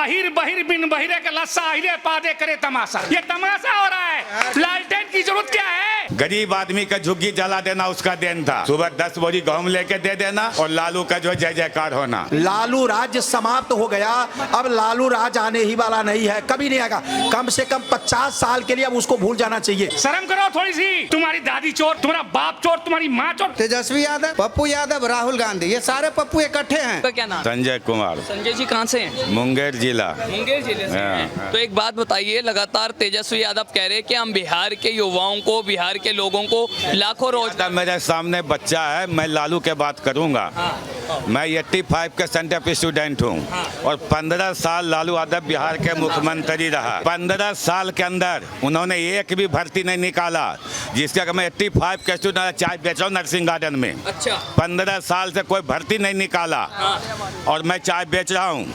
अहिर बहिर बिन बहिरे के लस्सा अहिरे पादे करे तमाशा। ये तमाशा हो रहा है, लालटेन की जरूरत क्या है? गरीब आदमी का झुग्गी जला देना उसका देन था। सुबह 10 बोरी गेहूं लेके दे देना और लालू का जो जय जयकार होना। लालू राज समाप्त हो गया, अब लालू राज आने ही वाला नहीं है, कभी नहीं आएगा। कम से कम 50 साल के लिए अब उसको भूल जाना चाहिए। शर्म करो थोड़ी सी। तुम्हारी दादी चोर, तुम्हारा बाप चोर, तुम्हारी माँ चोर। तेजस्वी यादव, पप्पू यादव, राहुल गांधी, ये सारे पप्पू इकट्ठे हैं। तो क्या नाम? संजय कुमार। संजय जी कहाँ से हैं? मुंगेर जिला। मुंगेर जिले से हैं। तो एक बात बताइए, लगातार तेजस्वी यादव कह रहे हैं कि हम बिहार के युवाओं को, बिहार के लोगों को लाखों रोजगार। मेरे सामने बच्चा है, मैं लालू के बात करूंगा। मैं 85 के सेंटर स्टूडेंट हूँ और 15 साल लालू यादव बिहार के मुख्यमंत्री रहा। 15 साल के अंदर उन्होंने एक भी भर्ती नहीं निकाला, जिसका मैं 85 के स्टूडेंट चाय बेच रहा हूँ नर्सिंग गार्डन में। अच्छा। 15 साल से कोई भर्ती नहीं निकाला और मैं चाय बेच रहा हूँ।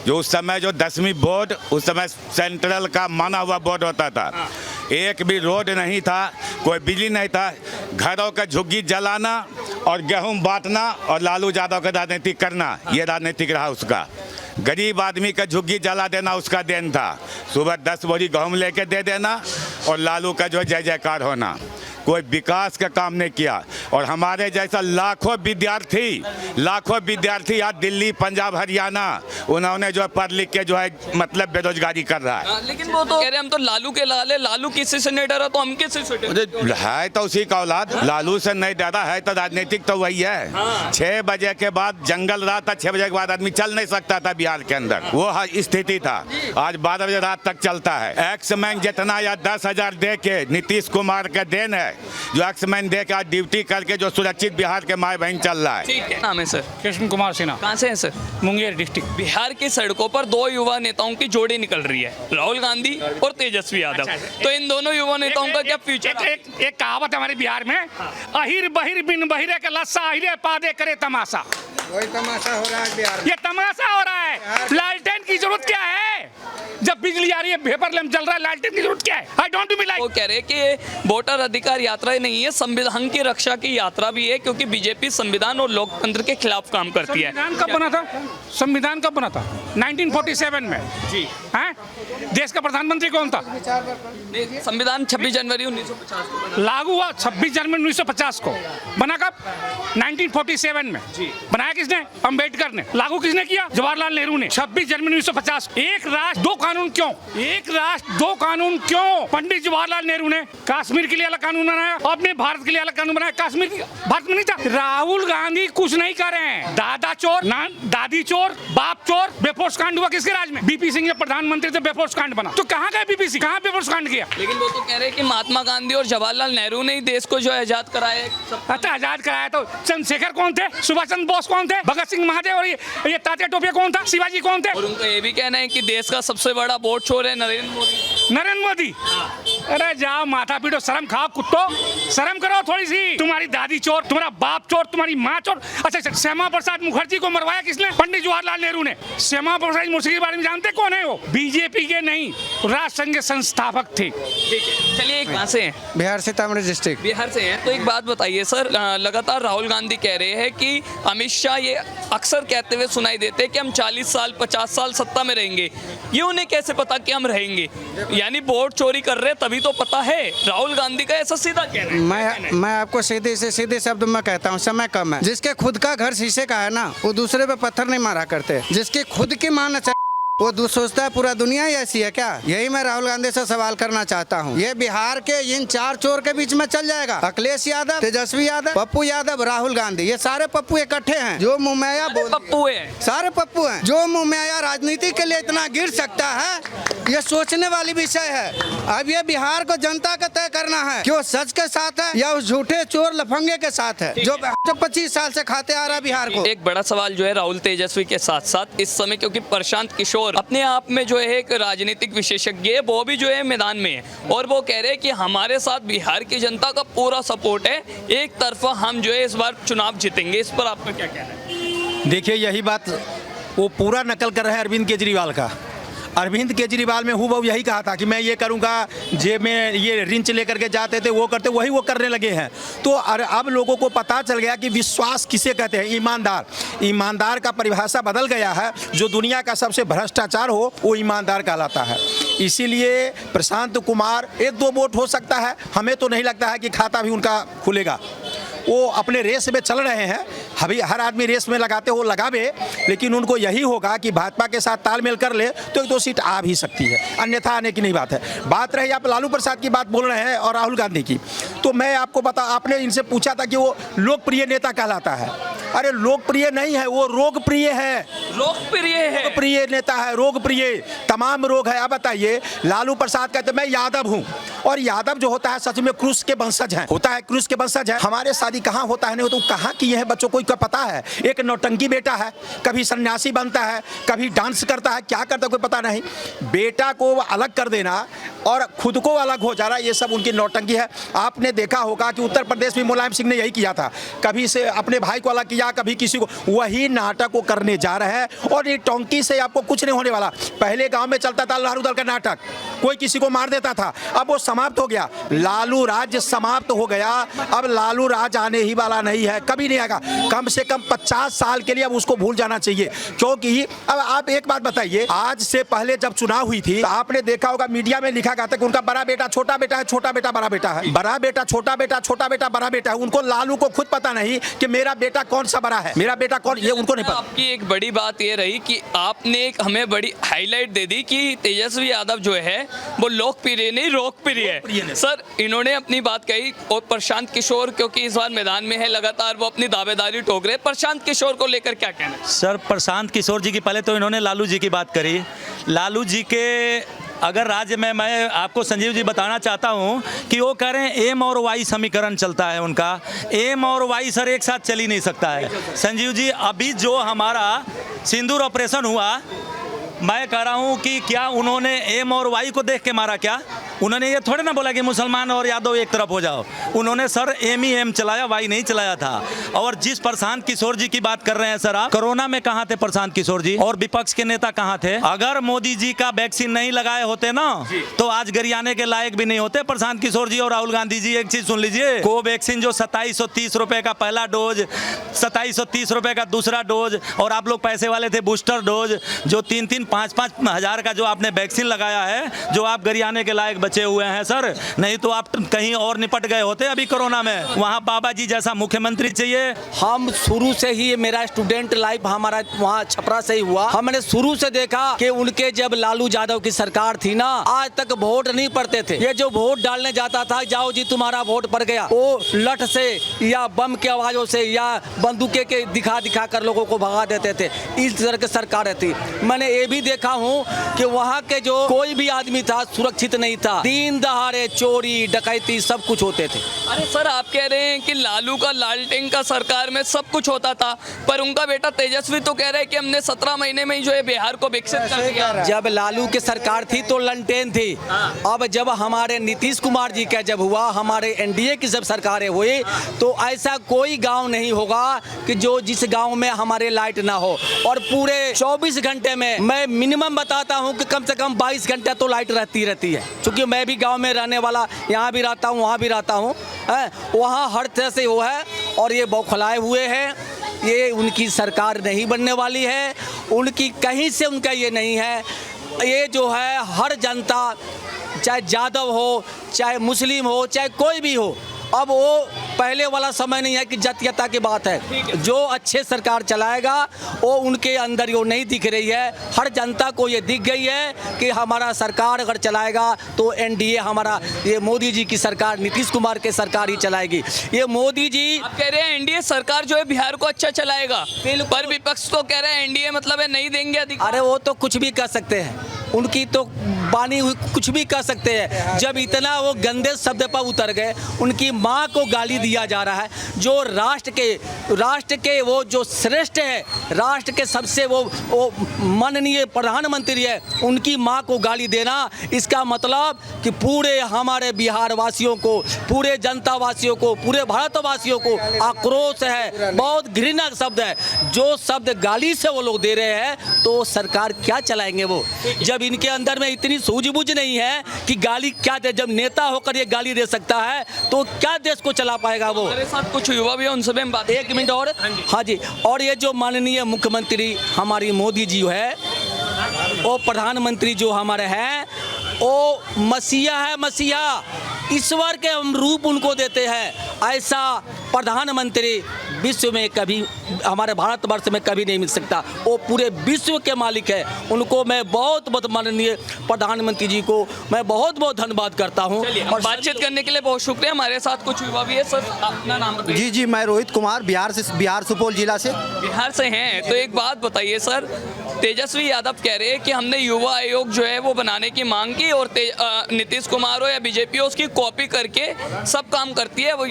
जो उस समय जो 10वीं बोर्ड, उस समय सेंट्रल का माना हुआ बोर्ड होता था, एक भी रोड नहीं था, कोई बिजली नहीं था। घरों का झुग्गी जलाना और गेहूं बांटना और लालू यादव का राजनीति करना, ये राजनीतिक रहा उसका। गरीब आदमी का झुग्गी जला देना उसका देन था। सुबह 10 बोरी गेहूं लेके दे देना और लालू का जो जय जयकार होना। कोई विकास का काम नहीं किया और हमारे जैसा लाखों विद्यार्थी आज दिल्ली, पंजाब, हरियाणा, उन्होंने जो पढ़ लिख के जो है मतलब बेरोजगारी कर रहा है। लेकिन वो तो कह रहे हम तो लालू के लाल है, लालू किसी से नहीं डरा तो हम किसी से डरे? है तो उसी का औलाद, लालू से नहीं डरा है तो राजनीतिक तो वही है। 6 बजे के बाद जंगल रात था, 6 बजे के बाद आदमी चल नहीं सकता था बिहार के अंदर, वो स्थिति था। आज 12 बजे रात तक चलता है। एक्समैन जितना या 10,000 दे के नीतीश कुमार का देन है, जो एक्समैन दे के आज ड्यूटी करके जो सुरक्षित बिहार के माए बहन चल रहा है। ठीक है। नाम है सर? कृष्ण कुमार सिन्हा। कहाँ से हैं सर? मुंगेर डिस्ट्रिक्ट। बिहार की सड़कों पर 2 युवा नेताओं की जोड़ी निकल रही है, राहुल गांधी और तेजस्वी यादव। तो इन दोनों युवा नेताओं का क्या फ्यूचर? एक कहावत है हमारे बिहार में, अहिर बहिर बिन बहिरे के लस्सा अहिरे पादे करे तमाशा। वही तमाशा हो रहा है बिहार में। ये तमाशा हो रहा है। लालटेन की जरूरत क्या है? जब बिजली आ रही है, पेपर लैंप जल रहा है, लालटेन की जरूरत क्या है? I don't be like. वो कह रहे हैं कि वोटर अधिकार यात्रा ही नहीं है, संविधान की रक्षा की यात्रा भी है, क्योंकि बीजेपी संविधान और लोकतंत्र के खिलाफ काम करती है। संविधान कब बना था? संविधान कब बना था? 1947 में। जी हैं? देश का प्रधानमंत्री कौन था? संविधान 26 जनवरी 1950 को लागू हुआ 26 जनवरी 1950 को। बना कब? 1947 में। बनाया किसने? अम्बेडकर ने। लागू किसने किया? जवाहरलाल नेहरू ने। 26 जनवरी 1950। एक राष्ट्र दो कानून क्यों? एक राष्ट्र दो कानून क्यों? पंडित जवाहरलाल नेहरू ने कश्मीर के लिए अलग कानून बनाया, अपने भारत के लिए अलग कानून बनाया। कश्मीर भारत में नहीं था। राहुल गांधी कुछ नहीं कर रहे हैं। दादा चोर, दादी चोर, बाप चोर। बेफोर्स कांड हुआ किसके राज में? बीपी सिंह जब प्रधानमंत्री थे बेफोर्स कांड बना। तो कहाँ गए बीपी सिंह? कहाँ बेफोर्स कांड किया? लेकिन वो तो कह रहे हैं कि महात्मा गांधी और जवाहरलाल नेहरू ने ही देश को जो आजाद कराया। अच्छा, आजाद कराया तो चंद्रशेखर कौन थे? सुभाष चंद्र बोस कौन थे? भगत सिंह महादेव और ये तात्या टोपे कौन था? शिवाजी कौन थे? और उनका ये भी कहना है कि देश का सबसे बड़ा वोट चोर है नरेंद्र मोदी। नरेंद्र मोदी। अरे जाओ माथा पीटो, शर्म खाओ कुत्तो, शर्म करो थोड़ी सी। तुम्हारी दादी चोर, तुम्हारा बाप चोर, तुम्हारी माँ चोर। अच्छा, श्यामा प्रसाद मुखर्जी को मरवाया किसने? पंडित जवाहरलाल नेहरू ने। श्यामा प्रसाद मुखर्जी के बारे में जानते कौन है? वो बीजेपी के नहीं, राष्ट्र संघ के संस्थापक थे। ठीक है, चलिए कहाँ से हैं? बिहार सीतामढ़ी डिस्ट्रिक्ट। बिहार से हैं। तो एक बात बताइए सर, लगातार राहुल गांधी कह रहे हैं कि अमित शाह ये अक्सर कहते हुए सुनाई देते हैं कि हम 40 साल 50 साल सत्ता में रहेंगे। ये उन्हें कैसे पता कि हम रहेंगे? यानी वोट चोरी कर रहे तभी तो पता है। राहुल गांधी का ऐसा सीधा कहना है। मैं आपको सीधे शब्द में कहता हूँ, समय कम है। जिसके खुद का घर शीशे का है ना, वो दूसरे पे पत्थर नहीं मारा करते। जिसकी खुद की मान वो सोचता है पूरा दुनिया ही ऐसी है क्या? यही मैं राहुल गांधी से सवाल करना चाहता हूँ। ये बिहार के इन 4 चोर के बीच में चल जाएगा। अखिलेश यादव, तेजस्वी यादव, पप्पू यादव, राहुल गांधी, ये सारे पप्पू इकट्ठे हैं। जो मुमैया पप्पू है, सारे पप्पू हैं। जो मुमैया राजनीति के लिए इतना गिर सकता है, ये सोचने वाली विषय है। अब ये बिहार को जनता का तय करना है कि वो सच के साथ है या उस झूठे चोर लफंगे के साथ है, जो 25 साल से खाते आ रहा है बिहार को। एक बड़ा सवाल जो है राहुल तेजस्वी के साथ साथ इस समय, क्योंकि प्रशांत किशोर अपने आप में जो है एक राजनीतिक विशेषज्ञ है, वो भी जो है मैदान में है और वो कह रहे हैं कि हमारे साथ बिहार की जनता का पूरा सपोर्ट है, एक तरफा हम जो है इस बार चुनाव जीतेंगे। इस पर आपका क्या कहना है? देखिए, यही बात वो पूरा नकल कर रहे हैं अरविंद केजरीवाल का। अरविंद केजरीवाल में हूबहू यही कहा था कि मैं ये करूंगा, जेब में ये रिंच लेकर के जाते थे, वो करते, वही वो करने लगे हैं। तो अब लोगों को पता चल गया कि विश्वास किसे कहते हैं, ईमानदार। ईमानदार का परिभाषा बदल गया है, जो दुनिया का सबसे भ्रष्टाचार हो वो ईमानदार कहलाता है। इसीलिए प्रशांत कुमार 1-2 वोट हो सकता है, हमें तो नहीं लगता है कि खाता भी उनका खुलेगा। वो अपने रेस में चल रहे हैं, अभी हर आदमी रेस में लगाते हो लगावे, लेकिन उनको यही होगा कि भाजपा के साथ तालमेल कर ले तो 1-2 सीट आ भी सकती है, अन्यथा आने की नहीं बात है। बात रही आप लालू प्रसाद की बात बोल रहे हैं और राहुल गांधी की, तो मैं आपको आपने इनसे पूछा था कि वो लोकप्रिय नेता कहलाता है। अरे लोकप्रिय नहीं है, वो रोगप्रिय है। लोकप्रिय है, प्रिय नेता है, रोग प्रिय, तमाम रोग है। अब बताइए, लालू प्रसाद कहते मैं यादव हूँ, और यादव जो होता है सच में क्रूस के वंशज हैं, होता है क्रूस के वंशज है। हमारे शादी कहाँ होता है नहीं होता, कहाँ किए हैं बच्चों को पता है। एक नौटंकी बेटा है, कभी सन्यासी बनता है, कभी डांस करता है, क्या करता है कोई पता नहीं। बेटा को अलग कर देना और खुद को अलग हो जाना, ये सब उनकी नौटंकी है। आपने देखा होगा कि उत्तर प्रदेश में मुलायम सिंह ने यही किया था, कभी से अपने भाई को अलग किया, कभी किसी को। वही नाटक को करने जा रहे हैं, और ये टोंकी से आपको कुछ नहीं होने वाला। पहले गांव में चलता था लहरू दल का नाटक, कोई किसी को मार देता था, अब वो समाप्त हो गया। लालू राज समाप्त हो गया, अब लालू राज आने ही वाला नहीं है, कभी नहीं आएगा। कम से कम 50 साल के लिए अब उसको भूल जाना चाहिए। क्योंकि अब आप एक बात बताइए, आज से पहले जब चुनाव हुई थी तो आपने देखा होगा मीडिया में लिखा गया था कि उनका बड़ा बेटा छोटा बेटा है, छोटा बेटा बड़ा बेटा है, बड़ा बेटा छोटा बेटा, छोटा बेटा बड़ा बेटा है। उनको लालू को खुद पता नहीं कि मेरा बेटा कौन सा बड़ा है, मेरा बेटा कौन, ये उनको नहीं पता। आपकी एक बड़ी बात ये रही कि आपने एक हमें बड़ी हाईलाइट दे दी कि तेजस्वी यादव जो है वो लोकप्रिय नहीं रोगप्रिय है। सर इन्होंने अपनी बात कही, और प्रशांत किशोर क्योंकि इस बार मैदान में है, लगातार वो अपनी दावेदारी ठोक रहे हैं। प्रशांत किशोर को लेकर क्या कहना है? सर प्रशांत किशोर जी की पहले तो इन्होंने लालू जी की बात करी। लालू जी के अगर राज्य में मैं आपको संजीव जी बताना चाहता हूं कि वो कह रहे हैं एम और वाई समीकरण चलता है उनका। एम और वाई सर एक साथ चल ही नहीं सकता है संजीव जी। अभी जो हमारा सिंदूर ऑपरेशन हुआ, मैं कह रहा हूं कि क्या उन्होंने एम और वाई को देख के मारा? क्या उन्होंने ये थोड़े ना बोला कि मुसलमान और यादव एक तरफ हो जाओ। उन्होंने सर एम ही एम चलाया, वाई नहीं चलाया था। और जिस प्रशांत किशोर जी की बात कर रहे हैं सर, आप कोरोना में कहाँ थे प्रशांत किशोर जी, और विपक्ष के नेता कहाँ थे? अगर मोदी जी का वैक्सीन नहीं लगाए होते ना तो आज गरियाने के लायक भी नहीं होते प्रशांत किशोर जी और राहुल गांधी जी। एक चीज सुन लीजिए, कोवैक्सीन जो 2730 रुपए का पहला डोज, 2730 रुपए का दूसरा डोज, और आप लोग पैसे वाले थे बूस्टर डोज, जो 3-3, 5-5 हजार का जो आपने वैक्सीन लगाया है, जो आप गरियाने के लायक बचे हुए हैं सर। नहीं तो आप कहीं और निपट गए होते अभी कोरोना में। वहाँ बाबा जी जैसा मुख्यमंत्री चाहिए। हम शुरू से ही, मेरा स्टूडेंट लाइफ हमारा वहाँ छपरा से ही हुआ, हमने शुरू से देखा कि उनके जब लालू यादव की सरकार थी ना, आज तक वोट नहीं पड़ते थे। ये जो वोट डालने जाता था, जाओ जी तुम्हारा वोट पड़ गया, वो लठ से या बम की आवाजों से या बंदूकें के दिखा दिखा कर लोगों को भगा देते थे। इस तरह की सरकारें थी। मैंने ये भी देखा हूँ कि वहाँ के जो कोई भी आदमी था सुरक्षित नहीं था, दिन दहाड़े चोरी डकैती सब कुछ होते थे। अरे सर आप कह रहे हैं कि लालू का लालटेन का सरकार में सब कुछ होता था, पर उनका बेटा तेजस्वी तो कह रहे हैं कि हमने 17 महीने में ही जो है बिहार को विकसित कर दिया। जब लालू की सरकार थी तो लालटेन थी। अब जब हमारे नीतीश कुमार जी का जब हुआ, हमारे एनडीए की जब सरकारें हुई, तो ऐसा कोई गांव नहीं होगा कि जो जिस गांव में हमारे लाइट ना हो। और पूरे 24 घंटे में मैं मिनिमम बताता हूं कि कम से कम 22 घंटे तो लाइट रहती है। क्योंकि मैं भी गांव में रहने वाला, यहाँ भी रहता हूँ, वहाँ भी रहता हूँ, वहाँ हर तरह से वो है। और ये बौखलाए हुए हैं, ये उनकी सरकार नहीं बनने वाली है, उनकी कहीं से उनका ये नहीं है। ये जो है हर जनता, चाहे यादव हो, चाहे मुस्लिम हो, चाहे कोई भी हो, अब वो पहले वाला समय नहीं है कि जातीयता की बात है। जो अच्छे सरकार चलाएगा वो उनके अंदर ये नहीं दिख रही है। हर जनता को ये दिख गई है कि हमारा सरकार अगर चलाएगा तो एनडीए, हमारा ये मोदी जी की सरकार, नीतीश कुमार की सरकार ही चलाएगी। ये मोदी जी आप कह रहे हैं एनडीए सरकार जो है बिहार को अच्छा चलाएगा, पर विपक्ष तो कह रहे हैं एनडीए मतलब है नहीं देंगे अधिकार। अरे वो तो कुछ भी कर सकते हैं, उनकी तो बानी हुई कुछ भी कर सकते हैं। जब इतना वो गंदे शब्द पर उतर गए, उनकी माँ को गाली दिया जा रहा है, जो राष्ट्र के वो जो श्रेष्ठ है, राष्ट्र के सबसे वो माननीय प्रधानमंत्री है, उनकी माँ को गाली देना, इसका मतलब कि पूरे हमारे बिहार वासियों को, पूरे जनता वासियों को, पूरे भारतवासियों को आक्रोश है, बहुत घृणा शब्द है। जो शब्द गाली से वो लोग दे रहे हैं तो सरकार क्या चलाएंगे वो? जब जब इनके अंदर में इतनी सूझबूझ नहीं है कि गाली क्या दे, जब नेता होकर ये गाली दे सकता है तो क्या देश को चला पाएगा वो। हमारे साथ कुछ युवा भी है, उनसे भी हम बात। एक मिनट और, हाँ जी, और ये जो माननीय मुख्यमंत्री हमारी मोदी जी है, वो प्रधानमंत्री जो हमारे हैं, वो मसीहा है, मसीहा, ईश्वर के हम रूप उनको देते हैं। ऐसा प्रधानमंत्री विश्व में कभी, हमारे भारतवर्ष में कभी नहीं मिल सकता। वो पूरे विश्व के मालिक है। उनको मैं बहुत बहुत माननीय प्रधानमंत्री जी को मैं बहुत बहुत धन्यवाद करता हूँ। और बातचीत करने के लिए बहुत शुक्रिया। हमारे साथ कुछ युवा भी है। सर, अपना नाम बताइए। जी जी, मैं रोहित कुमार, बिहार सुपौल जिला से। बिहार से हैं, तो एक बात बताइए सर, तेजस्वी यादव कह रहे हैं कि हमने युवा आयोग जो है वो बनाने की मांग की और नीतीश कुमार हो या बीजेपी हो उसकी कॉपी करके सब काम करती है। वो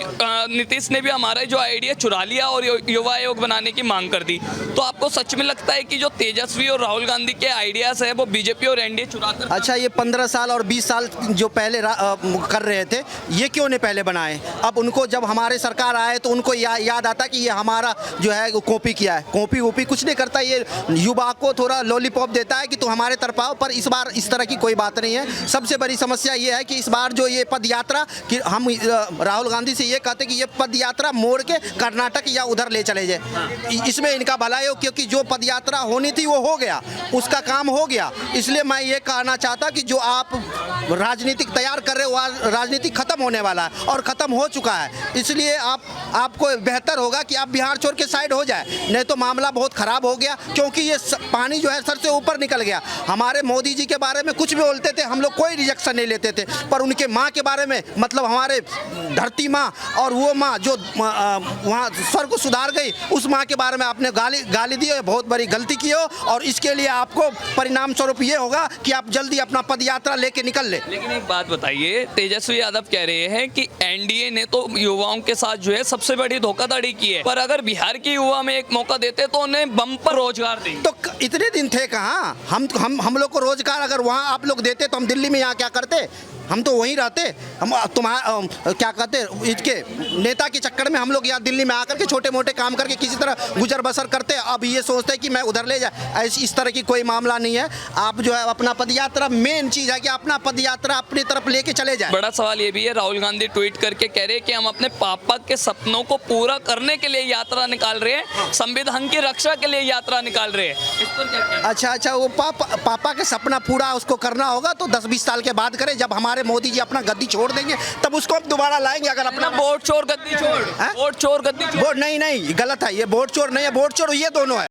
नीतीश ने भी हमारा जो आइडिया चुरा लिया और युवा आयोग बनाने की मांग कर दी। तो आपको सच में लगता है कि जो तेजस्वी और राहुल गांधी के आइडियाज है वो बीजेपी और एनडीए चुरा कर? अच्छा, ये 15 साल और 20 साल जो पहले कर रहे थे, ये क्यों नहीं पहले बनाए? अब उनको जब हमारे सरकार आए तो उनको याद आता कि ये हमारा जो है कॉपी किया है। कॉपी वोपी कुछ नहीं करता, ये युवा को थोड़ा लॉलीपॉप देता है कि तू हमारे तरफ आओ। पर इस बार इस तरह की कोई बात नहीं है। सबसे बड़ी समस्या ये है कि इस बार जो ये पद यात्रा, कि हम राहुल गांधी से ये कहते कि ये पद यात्रा मोड़ के कर्नाटक या उधर ले चले जाए, इसमें इनका भलाई हो। क्योंकि जो पद यात्रा होनी थी वो हो गया, उसका काम हो गया। इसलिए मैं ये कहना चाहता कि जो आप राजनीतिक तैयार कर रहे हो, राजनीति खत्म होने वाला है और खत्म हो चुका है। इसलिए आपको बेहतर होगा कि आप बिहार छोड़ के साइड हो जाए, नहीं तो मामला बहुत खराब हो गया। क्योंकि ये पानी जो है सर से ऊपर निकल गया। हमारे मोदी जी के बारे में कुछ भी बोलते थे, हम लोग कोई रिजेक्शन नहीं लेते थे, पर उनके माँ के बारे में, मतलब हमारे धरती माँ और वो माँ जो वहाँ स्वर को सुधार गई, उस माँ के बारे में आपने गाली दी है। बहुत बड़ी गलती की हो और इसके लिए आपको परिणाम स्वरूप ये होगा कि आप जल्दी अपना पद यात्रा लेके निकल ले। लेकिन एक बात बताइए, तेजस्वी यादव कह रहे हैं कि एनडीए ने तो युवाओं के साथ जो है सबसे बड़ी धोखाधड़ी की है, पर अगर बिहार के युवा में एक मौका देते तो उन्हें बम्पर रोजगार देंगे। तो इतने दिन थे कहाँ? हम लोग को रोजगार अगर वहाँ आप लोग देते तो हम दिल्ली में यहाँ क्या करते? हम तो वहीं रहते। हम तुम्हारा क्या कहते, इसके नेता के चक्कर में हम लोग यहाँ दिल्ली में आकर के छोटे मोटे काम करके किसी तरह गुजर बसर करते। अब ये सोचते हैं कि मैं उधर ले जाए, इस तरह की कोई मामला नहीं है। आप जो है अपना पद यात्रा, मेन चीज़ है कि अपना पद यात्रा अपनी तरफ लेके चले जाए। बड़ा सवाल ये भी है, राहुल गांधी ट्वीट करके कह रहे हैं कि हम अपने पापा के सपनों को पूरा करने के लिए यात्रा निकाल रहे हैं, संविधान की रक्षा के लिए यात्रा निकाल रहे हैं। इस पर क्या कहना? अच्छा, वो पापा के सपना पूरा उसको करना होगा तो 10-20 साल के बाद करें। जब हमारे मोदी जी अपना गद्दी छोड़ देंगे तब उसको हम दोबारा लाएंगे। अगर अपना वोट चोर गद्दी छोड़, वोट चोर गद्दी छोड़, नहीं, गलत है ये। वोट चोर नहीं है, वोट चोर ये दोनों है।